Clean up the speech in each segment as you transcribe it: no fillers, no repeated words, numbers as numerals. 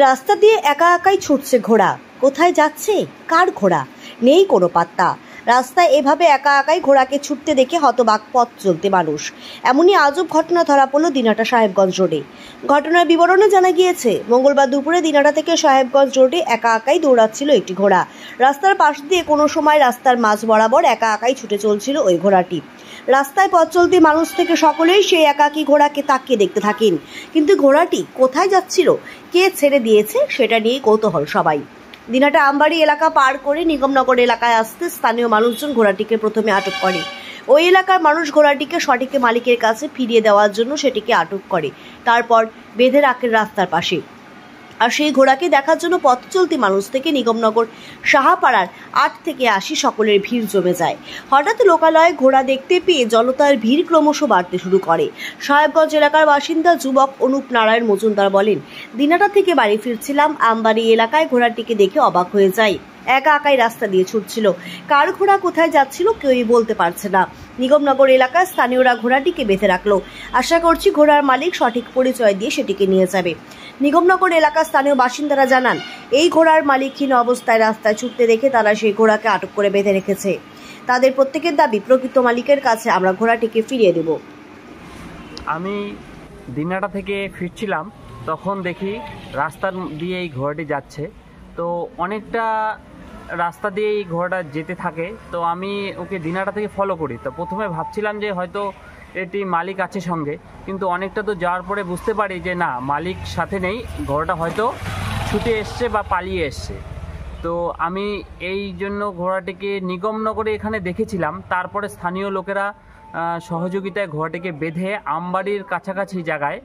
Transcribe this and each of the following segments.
রাস্তা দিয়ে একা একাই ছুটছে ঘোড়া। কোথায় যাচ্ছে? কার ঘোড়া? নেই কোনো পাত্তা। রাস্তায় এভাবে একা একাই ঘোড়াকে ছুটতে দেখে হতবাক পথ চলতে মানুষ। এমনই আজব ঘটনা ধরা পড়ল দিনাটা সাহেবগঞ্জ রোডে। ঘটনার বিবরণে জানা গিয়েছে, মঙ্গলবার দুপুরে দিনাটা থেকে সাহেবগঞ্জ রোডে একা একাই দৌড়াচ্ছিল একটি ঘোড়া। রাস্তার পাশ দিয়ে কোনো সময় রাস্তার মাঝ বরাবর একা একাই ছুটে চলছিল ওই ঘোড়াটি। রাস্তায় পথ চলতি মানুষ থেকে সকলেই সেই একাকী ঘোড়াকে তাকিয়ে দেখতে থাকেন। কিন্তু ঘোড়াটি কোথায় যাচ্ছিল, কে ছেড়ে দিয়েছে, সেটা নিয়ে কৌতূহল সবাই। দিনাটা আমবাড়ি এলাকা পার করে নিগমনগর এলাকায় আসতে স্থানীয় মানুষজন ঘোড়াটিকে প্রথমে আটক করে। ওই এলাকার মানুষ ঘোড়াটিকে সঠিক মালিকের কাছে ফিরিয়ে দেওয়ার জন্য সেটিকে আটক করে, তারপর বেঁধে রাখে রাস্তার পাশে। আর সেই ঘোড়াকে দেখার জন্য পথ চলতি মানুষ থেকে নিগমনগর সাহাপাড়ার 8 থেকে 80 সকলের ভিড় জমে যায়। হঠাৎ লোকালয়ে ঘোড়া দেখতে পেয়ে জনতার ভিড় ক্রমশ বাড়তে শুরু করে। সাহেবগঞ্জ এলাকার বাসিন্দা যুবক অনুপ নারায়ণ মজুমদার বলেন, দিনাটা থেকে বাড়ি ফিরছিলাম, আমবাড়ি এলাকায় ঘোড়াটিকে দেখে অবাক হয়ে যাই। একা একাই রাস্তা দিয়ে ছুটছিল। কার ঘোড়া কোথায় যাচ্ছিল কেউই বলতে পারছে না। নিগমনগর এলাকার স্থানীয়রা ঘোড়াটিকে বেঁধে রাখলো। আশা করছি ঘোড়ার মালিক সঠিক পরিচয় দিয়ে সেটিকে নিয়ে যাবে। নিগমনগর এলাকার স্থানীয় বাসিন্দারা জানান, এই ঘোড়ার মালিকহীন অবস্থায় রাস্তায় ছুটতে দেখে তারা সেই ঘোড়াকে আটক করে বেঁধে রেখেছে। তাদের প্রত্যেকের দাবি, প্রকৃত মালিকের কাছে আমরা ঘোড়াটিকে ফিরিয়ে দেব। আমি দিনাটা থেকে ফিরছিলাম, তখন দেখি রাস্তা দিয়ে এই ঘোড়াটি যাচ্ছে। তো অনেকটা রাস্তা দিয়ে এই ঘোড়াটা যেতে থাকে। তো আমি ওকে দিনাটা থেকে ফলো করি। তো প্রথমে ভাবছিলাম যে হয়তো এটি মালিক আছে সঙ্গে, কিন্তু অনেকটা তো যাওয়ার পরে বুঝতে পারি যে না, মালিক সাথে নেই, ঘোড়াটা হয়তো ছুটে এসছে বা পালিয়ে এসছে। তো আমি এই জন্য ঘোড়াটিকে নিগমনগরে এখানে দেখেছিলাম। তারপরে স্থানীয় লোকেরা সহযোগিতায় ঘোড়াটিকে বেঁধে আমবাড়ির কাছাকাছি জায়গায়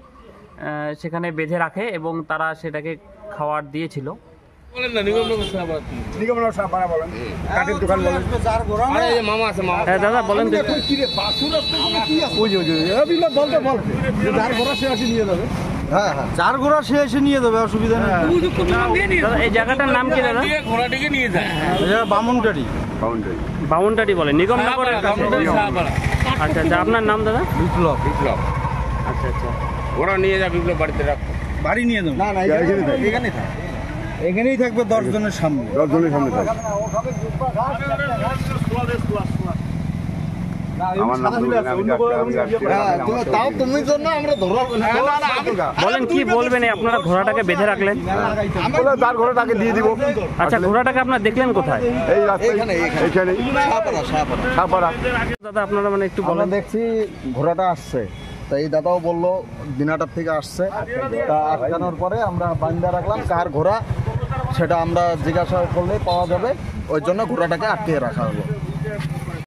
সেখানে বেঁধে রাখে এবং তারা সেটাকে খাবার দিয়েছিল। দাদা বলেন, যার ঘোড়া সে এসে নিয়ে যাবে, অসুবিধা নেই। এই জায়গাটার নাম কি দাদা? ঘোড়াটিকে নিয়ে যায় বামুনটারি। বামুনটারি বলে নিগমনগরের কাছে। আচ্ছা আচ্ছা, আপনার নাম দাদা? বিপ্লব। আচ্ছা আচ্ছা, ঘোড়া নিয়ে যা বিপ্লব বাড়িতে রাখো। বাড়ি নিয়ে যাবো না, এখানেই থাকবে 10 জনের সামনে। 10 জনের সামনে থাকবে। বলেন কি বলবেন, আপনারা ঘোড়াটাকে বেঁধে রাখলেন? তার ঘোড়াটাকে দিয়ে দিব। আচ্ছা, ঘোড়াটাকে আপনারা দেখলেন কোথায়? এই রাস্তায়, এখানে সাপাড়া। দাদা আপনারা মানে একটু বলেন। দেখছি ঘোড়াটা আসছে, তা এই দাদাও বললো দিনাটার থেকে আসছে। তা আটকানোর পরে আমরা বান্ধা রাখলাম, কার ঘোড়া সেটা আমরা জিজ্ঞাসা করলে পাওয়া যাবে, ওই জন্য ঘোড়াটাকে আটকে রাখা হলো।